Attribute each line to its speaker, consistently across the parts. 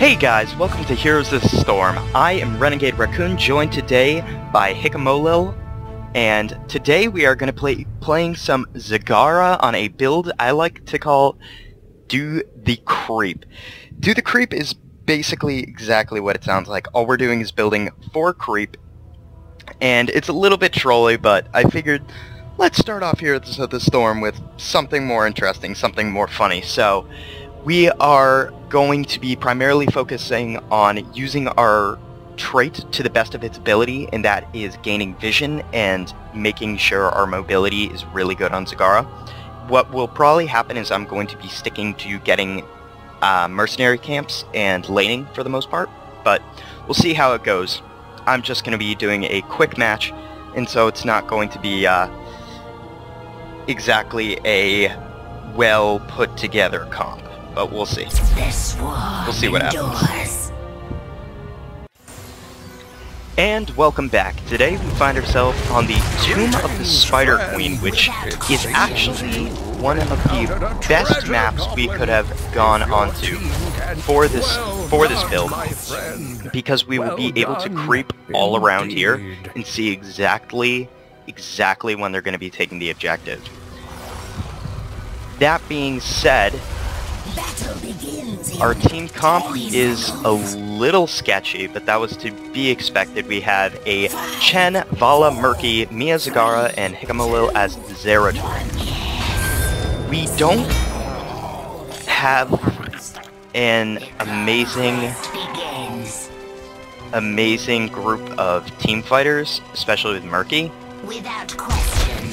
Speaker 1: Hey guys, welcome to Heroes of the Storm. I am Renegade Rakun, joined today by Hikomolil, and today we are going to playing some Zagara on a build I like to call Do the Creep. Do the Creep is basically exactly what it sounds like. All we're doing is building for creep, and it's a little bit trolly, but I figured let's start off here at the Storm with something more interesting, something more funny. So we are going to be primarily focusing on using our trait to the best of its ability, and that is gaining vision and making sure our mobility is really good on Zagara. What will probably happen is I'm going to be sticking to getting mercenary camps and laning for the most part, but we'll see how it goes. I'm just going to be doing a quick match, and so it's not going to be exactly a well put together comp. But we'll see. We'll see what happens. And welcome back. Today we find ourselves on the Tomb of the Spider Queen, which is actually one of the best maps we could have gone onto for this build, because we will be able to creep all around here and see exactly when they're going to be taking the objective. That being said, our team comp is a little sketchy, but that was to be expected. We have a Chen, Vala, Murky, Mia Zagara, and Hikomolil as Zeratul. We don't have an amazing group of team fighters, especially with Murky.
Speaker 2: Without question.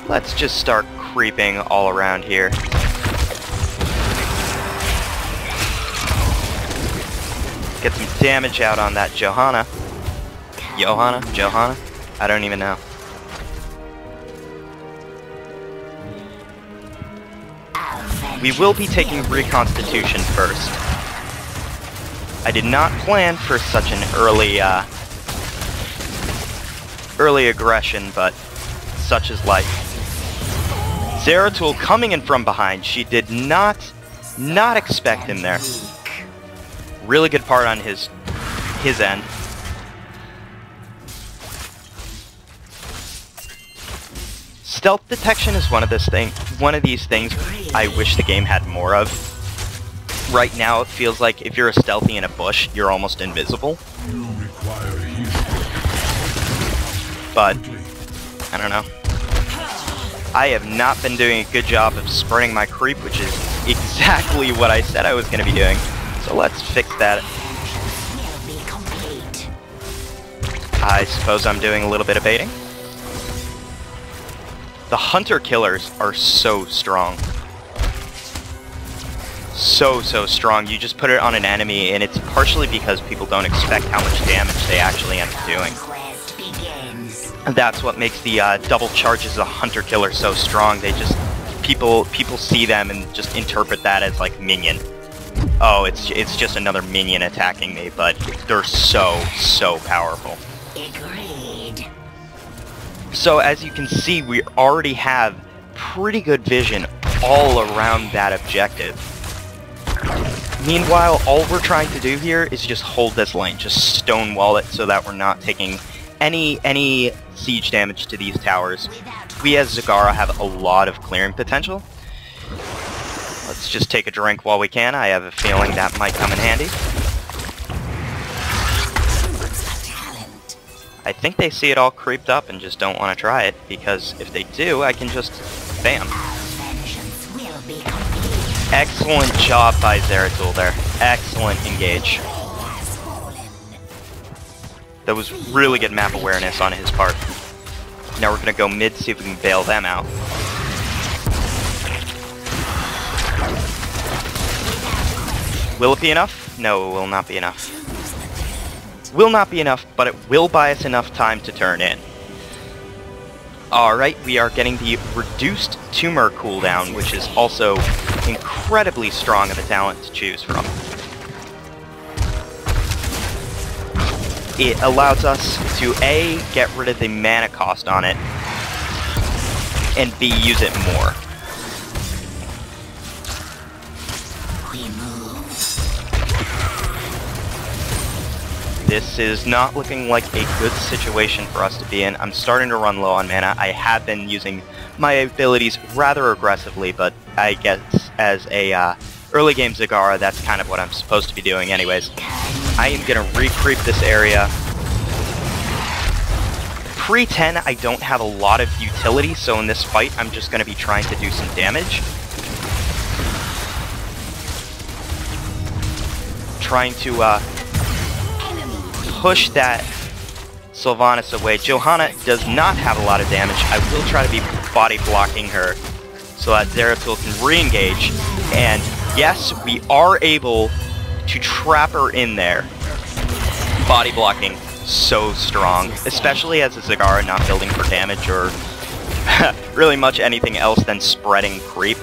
Speaker 1: Let's just start creeping all around here. Get some damage out on that Johanna. I don't even know. We will be taking Reconstitution first. I did not plan for such an early aggression, but such is life. Zeratul coming in from behind. She did not expect him there. Really good part on his end. Stealth detection is one of these things I wish the game had more of. Right now it feels like if you're a stealthy in a bush, you're almost invisible. But I don't know. I have not been doing a good job of spreading my creep, which is exactly what I said I was going to be doing. So let's fix that. I suppose I'm doing a little bit of baiting. The hunter killers are so strong. So strong. You just put it on an enemy, and it's partially because people don't expect how much damage they actually end up doing. And that's what makes the double charges of the hunter killer so strong. They just people see them and just interpret that as like minion. Oh, it's just another minion attacking me, but they're so powerful.
Speaker 2: Agreed.
Speaker 1: So as you can see, we already have pretty good vision all around that objective. Meanwhile, all we're trying to do here is just hold this lane, just stonewall it so that we're not taking any siege damage to these towers. We as Zagara have a lot of clearing potential. Let's just take a drink while we can. I have a feeling that might come in handy. I think they see it all creeped up and just don't want to try it, because if they do, I can just bam. Excellent job by Zeratul there. Excellent engage. That was really good map awareness on his part. Now we're going to go mid, see if we can bail them out. Will it be enough? No, it will not be enough. Will not be enough, but it will buy us enough time to turn in. Alright, we are getting the reduced tumor cooldown, which is also incredibly strong of a talent to choose from. It allows us to A, get rid of the mana cost on it, and B, use it more.
Speaker 2: We move.
Speaker 1: This is not looking like a good situation for us to be in. I'm starting to run low on mana. I have been using my abilities rather aggressively, but I guess as a early game Zagara, that's kind of what I'm supposed to be doing anyways. I am going to re-creep this area. Pre-10, I don't have a lot of utility, so in this fight, I'm just going to be trying to do some damage. Trying to push that Sylvanas away. Johanna does not have a lot of damage. I will try to be body blocking her so that Zeratul can re-engage. And yes, we are able to trap her in there. Body blocking so strong, especially as a Zagara not building for damage or really much anything else than spreading creep.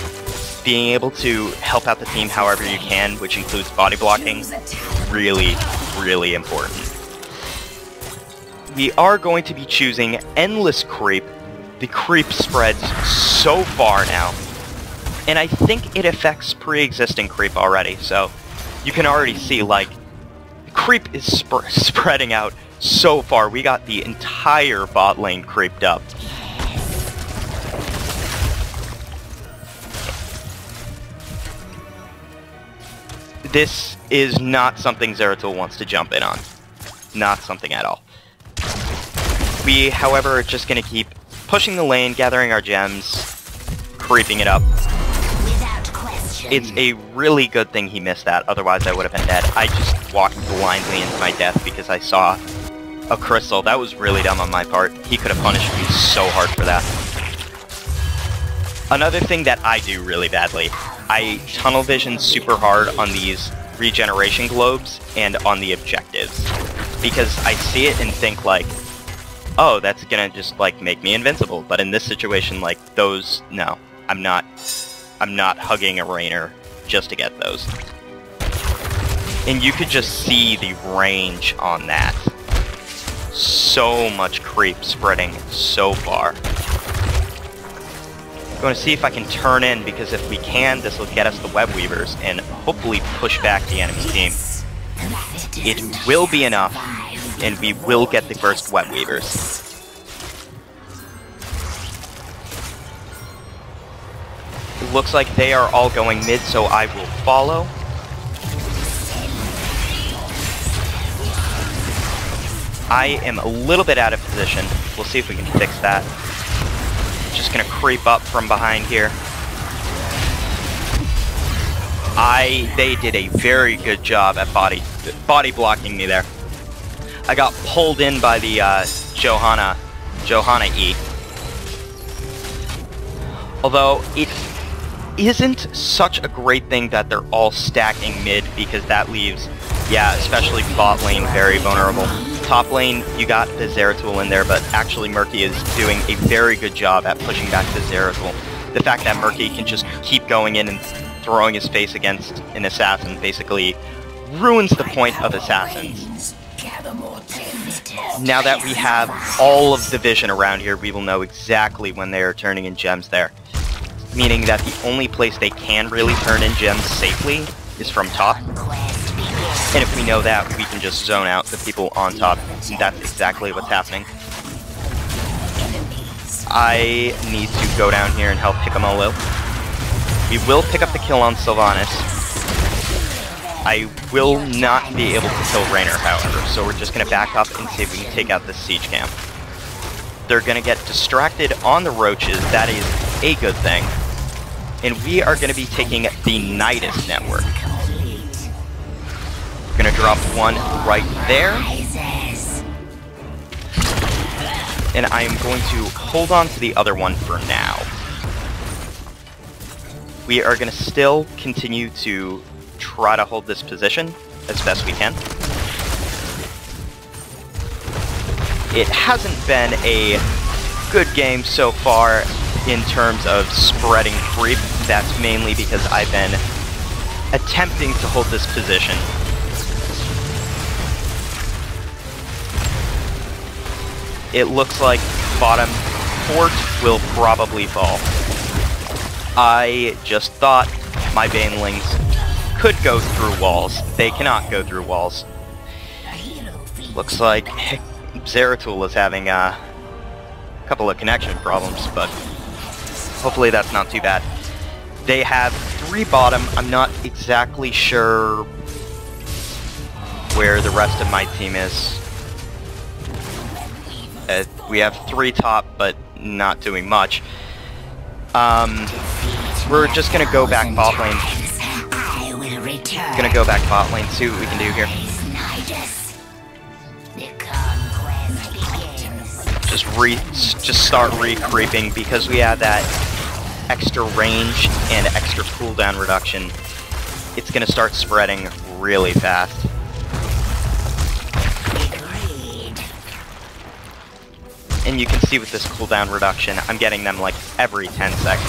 Speaker 1: Being able to help out the team however you can, which includes body blocking, really, really important. We are going to be choosing Endless Creep. The creep spreads so far now, and I think it affects pre-existing creep already, so you can already see, like, creep is spreading out so far. We got the entire bot lane creeped up. This is not something Zeratul wants to jump in on. Not something at all. We, however, are just going to keep pushing the lane, gathering our gems, creeping it up.
Speaker 2: Without question.
Speaker 1: It's a really good thing he missed that, otherwise I would have been dead. I just walked blindly into my death because I saw a crystal. That was really dumb on my part. He could have punished me so hard for that. Another thing that I do really badly, I tunnel vision super hard on these regeneration globes and on the objectives. Because I see it and think like, oh, that's gonna just like make me invincible. But in this situation, like those, no, I'm not hugging a Rainer just to get those. And you could just see the range on that. So much creep spreading so far. I'm going to see if I can turn in, because if we can, this will get us the web weavers and hopefully push back the enemy team. It will be enough, and we will get the first web weavers. It looks like they are all going mid, so I will follow. I am a little bit out of position. We'll see if we can fix that. Just gonna creep up from behind here. They did a very good job at body blocking me there. I got pulled in by the Johanna E. Although it isn't such a great thing that they're all stacking mid, because that leaves, yeah, especially bot lane very vulnerable. Top lane, you got the Zeratul in there, but actually Murky is doing a very good job at pushing back the Zeratul. The fact that Murky can just keep going in and throwing his face against an assassin basically ruins the point of assassins. Now that we have all of the vision around here, we will know exactly when they are turning in gems there. Meaning that the only place they can really turn in gems safely is from top. And if we know that, we can just zone out the people on top, and that's exactly what's happening. I need to go down here and help Hikomolil. We will pick up the kill on Sylvanas. I will not be able to kill Rainer, however, so we're just going to back up and see if we can take out this siege camp. They're going to get distracted on the roaches, that is a good thing. And we are going to be taking the Nidus network. We're going to drop one right there. And I am going to hold on to the other one for now. We are going to still continue to try to hold this position as best we can. It hasn't been a good game so far in terms of spreading creep. That's mainly because I've been attempting to hold this position. It looks like bottom fort will probably fall. I just thought my banelings could go through walls. They cannot go through walls. Looks like Zeratul is having a couple of connection problems, but hopefully that's not too bad. They have 3 bottom. I'm not exactly sure where the rest of my team is. We have 3 top, but not doing much. We're just gonna go back bot lane. Gonna go back bot lane, see what we can do here. Just start re-creeping because we have that extra range and extra cooldown reduction. It's gonna start spreading really fast. And you can see with this cooldown reduction, I'm getting them like every 10 seconds.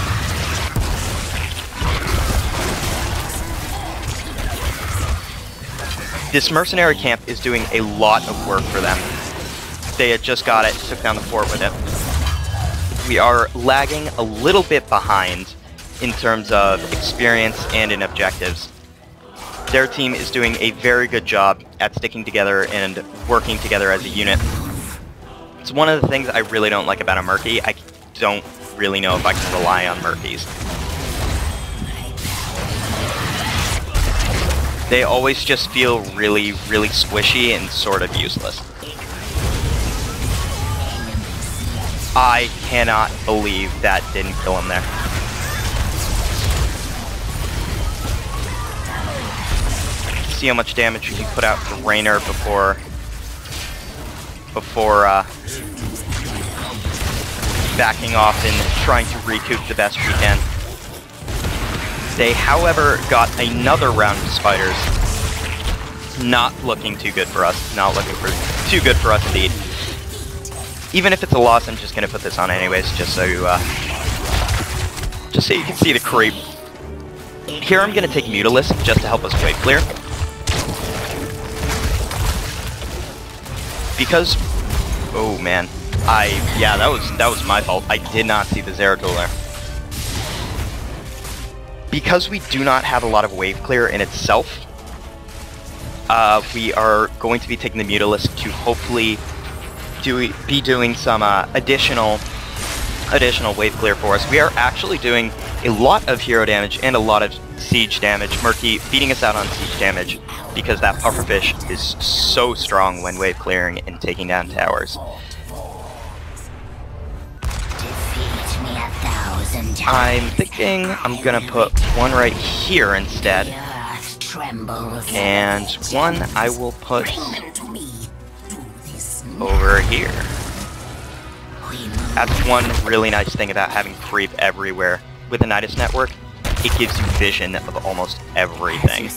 Speaker 1: This mercenary camp is doing a lot of work for them. They had just got it, took down the fort with it. We are lagging a little bit behind in terms of experience and in objectives. Their team is doing a very good job at sticking together and working together as a unit. It's one of the things I really don't like about a Murky. I don't really know if I can rely on Murkies. They always just feel really, really squishy and sort of useless. I cannot believe that didn't kill him there. See how much damage we can put out for Raynor before backing off and trying to recoup the best we can. They, however, got another round of spiders. Not looking too good for us. Not looking too good for us indeed. Even if it's a loss, I'm just gonna put this on anyways, just so you can see the creep. Here I'm gonna take Mutalisk just to help us wave clear. Because, oh man, yeah, that was my fault. I did not see the Zeratul there. Because we do not have a lot of wave clear in itself, we are going to be taking the Mutalisk to hopefully be doing some additional wave clear for us. We are actually doing a lot of hero damage and a lot of siege damage. Murky beating us out on siege damage because that pufferfish is so strong when wave clearing and taking down towers. I'm thinking I'm gonna put one right here instead, and one I will put over here. That's one really nice thing about having creep everywhere. With the Nidus network, it gives you vision of almost everything.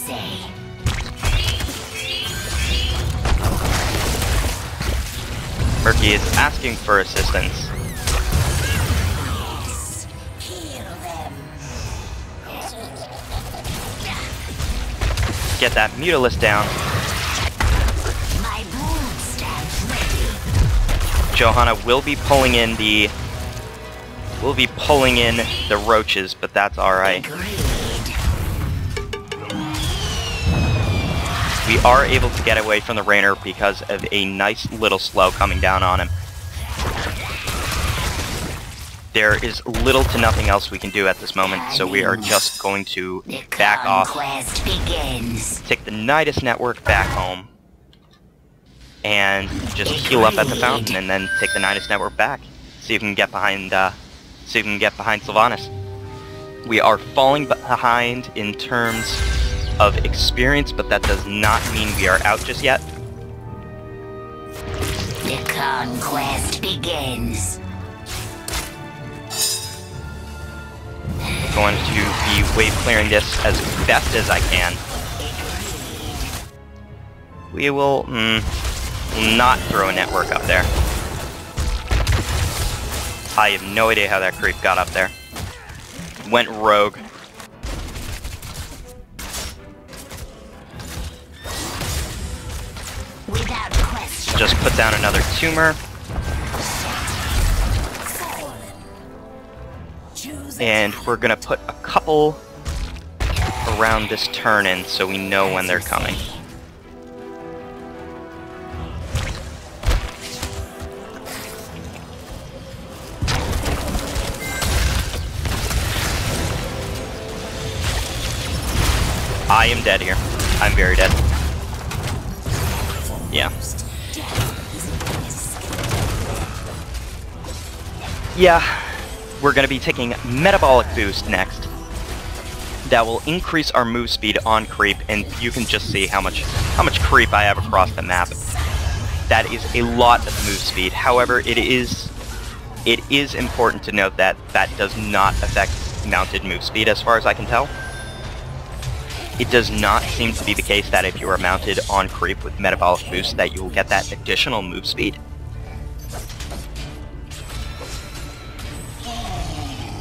Speaker 1: Murky is asking for assistance. Get that Mutalisk down. Johanna will be pulling in the roaches, but that's alright. We are able to get away from the Raynor because of a nice little slow coming down on him. There is little to nothing else we can do at this moment, so we are just going to back off, take the Nidus network back home, and just heal up at the fountain, and then take the Nidus network back. See if we can get behind. Sylvanas. We are falling behind in terms of experience, but that does not mean we are out just yet.
Speaker 2: The conquest begins.
Speaker 1: Going to be wave clearing this as best as I can. We will not throw a network up there. I have no idea how that creep got up there. Went rogue.
Speaker 2: Without question.
Speaker 1: Just put down another tumor. And we're gonna put a couple around this turn-in so we know when they're coming. I am dead here. I'm very dead. Yeah. Yeah, we're going to be taking Metabolic Boost next. That will increase our move speed on creep, and you can just see how much creep I have across the map. That is a lot of move speed. However, it is important to note that that does not affect mounted move speed as far as I can tell. It does not seem to be the case that if you are mounted on creep with Metabolic Boost that you will get that additional move speed.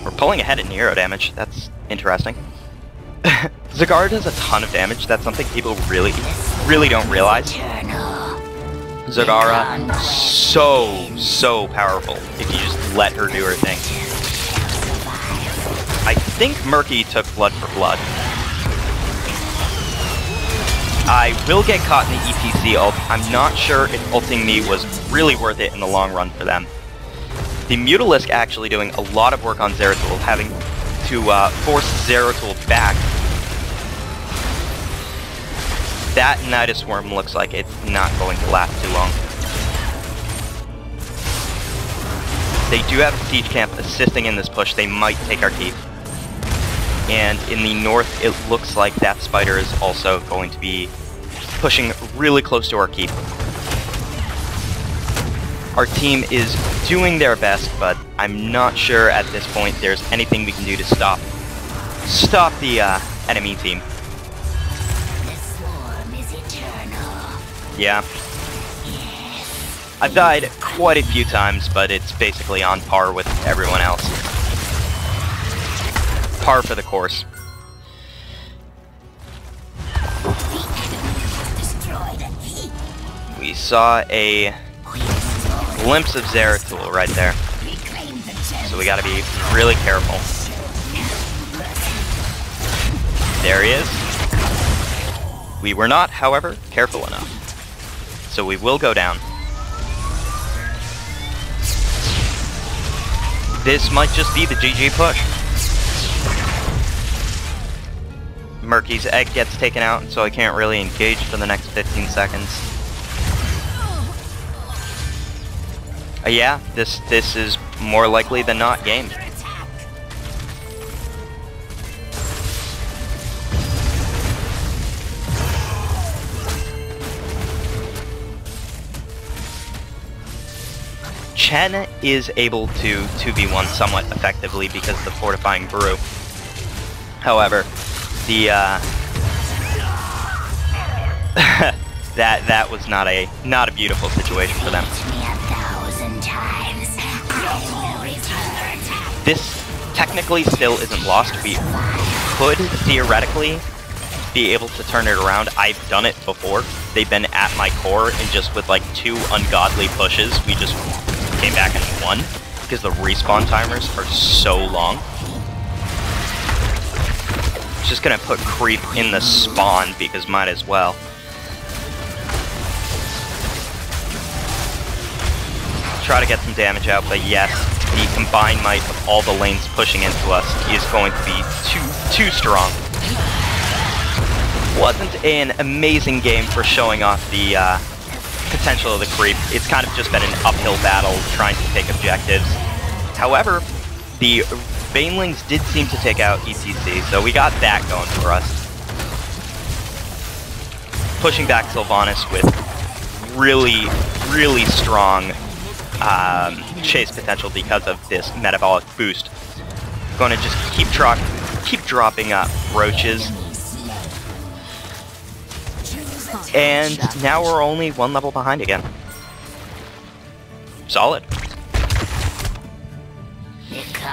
Speaker 1: We're pulling ahead in hero damage. That's interesting. Zagara does a ton of damage. That's something people really don't realize. Zagara, so powerful if you just let her do her thing. I think Murky took blood for blood. I will get caught in the ETC ult. I'm not sure if ulting me was really worth it in the long run for them. The Mutalisk actually doing a lot of work on Zeratul, having to force Zeratul back. That Nidus Worm looks like it's not going to last too long. They do have a siege camp assisting in this push. They might take our keep. And in the north, it looks like that spider is also going to be pushing really close to our keep. Our team is doing their best, but I'm not sure at this point there's anything we can do to stop the enemy team. Yeah. I've died quite a few times, but it's basically on par with everyone else. Par for the course. We saw a glimpse of Zeratul right there. So we gotta be really careful. There he is. We were not, however, careful enough. So we will go down. This might just be the GG push. Murky's egg gets taken out, so I can't really engage for the next 15 seconds. Yeah, this is more likely than not game. Chen is able to 2v1 somewhat effectively because of the fortifying brew. However, the that was not a beautiful situation for them. This technically still isn't lost. We could theoretically be able to turn it around. I've done it before. They've been at my core, and just with like 2 ungodly pushes, we just came back and won because the respawn timers are so long. Just gonna put creep in the spawn because might as well. Try to get some damage out, but yes, the combined might of all the lanes pushing into us is going to be too strong. Wasn't an amazing game for showing off the potential of the creep. It's kind of just been an uphill battle trying to take objectives. However, the Banelings did seem to take out ETC, so we got that going for us. Pushing back Sylvanas with really strong chase potential because of this metabolic boost. Gonna just keep dropping roaches. And now we're only 1 level behind again. Solid.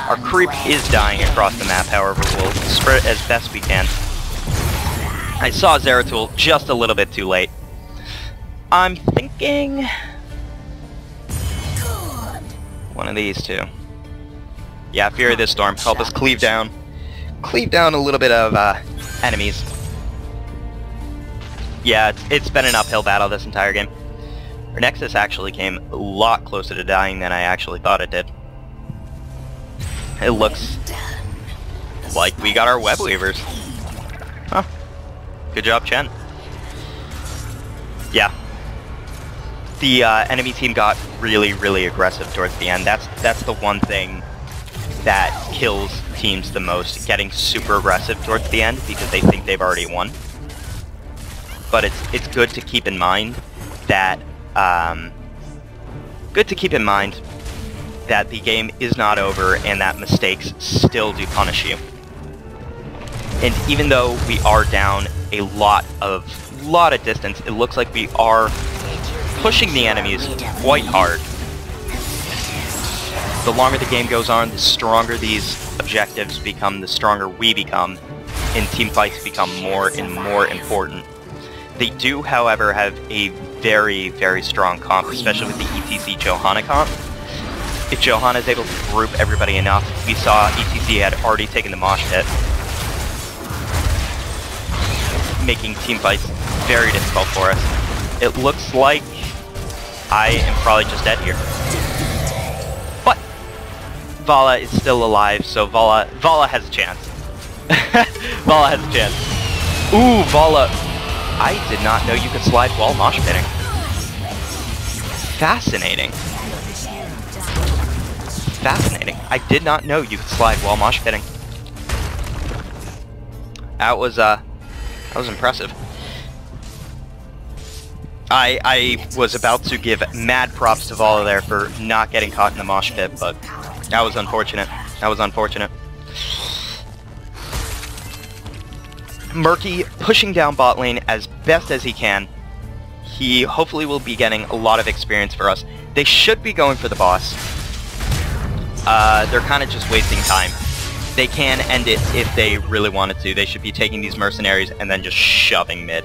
Speaker 1: Our creep is dying across the map, however, we'll spread it as best we can. I saw Zeratul just a little bit too late. I'm thinking one of these two. Yeah, Fury of the Storm. Help us cleave down a little bit of enemies. Yeah, it's been an uphill battle this entire game. Our Nexus actually came a lot closer to dying than I actually thought it did. It looks like we got our web weavers. Huh. Good job, Chen. Yeah. The enemy team got really, really aggressive towards the end. That's the one thing that kills teams the most, getting super aggressive towards the end because they think they've already won. But it's good to keep in mind that the game is not over and that mistakes still do punish you. And even though we are down a lot of distance, it looks like we are pushing the enemies quite hard. The longer the game goes on, the stronger these objectives become, the stronger we become, and team fights become more and more important. They do, however, have a very, very strong comp, especially with the ETC Johanna comp. If Johanna is able to group everybody enough, we saw ETC had already taken the mosh pit, making team fights very difficult for us. It looks like I am probably just dead here. But Vala is still alive, so Vala has a chance. Vala has a chance. Ooh, Vala. I did not know you could slide while mosh pitting. Fascinating. Fascinating. I did not know you could slide while mosh pitting. That was impressive. I was about to give mad props to Vala there for not getting caught in the mosh pit, but that was unfortunate. That was unfortunate. Murky pushing down bot lane as best as he can. He hopefully will be getting a lot of experience for us. They should be going for the boss. They're kind of just wasting time. They can end it if they really wanted to. They should be taking these mercenaries and then just shoving mid.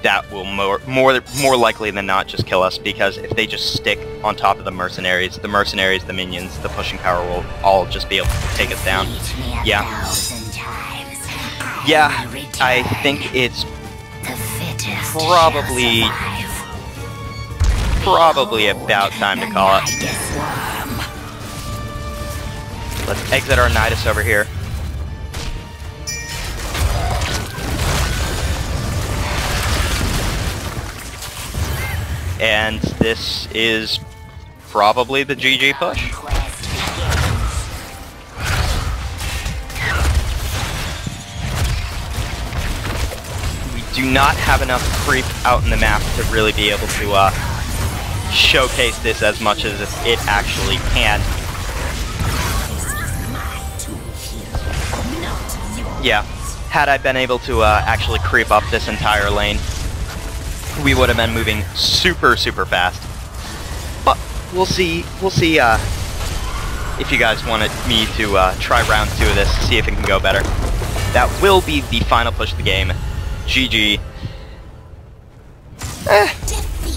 Speaker 1: That will more likely than not just kill us, because if they just stick on top of the mercenaries, the minions, the pushing power will all just be able to take us down. Yeah. Yeah, I think it's probably about time to call it. Let's exit our Nidus over here. And this is probably the GG push. We do not have enough creep out in the map to really be able to showcase this as much as it actually can. Yeah, had I been able to actually creep up this entire lane, we would have been moving super fast. But we'll see if you guys wanted me to try round 2 of this, see if it can go better. That will be the final push of the game. GG.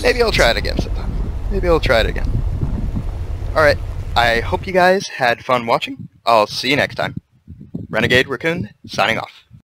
Speaker 1: Maybe I'll try it again sometime. Maybe I'll try it again. Alright, I hope you guys had fun watching. I'll see you next time. Renegade Rakund, signing off.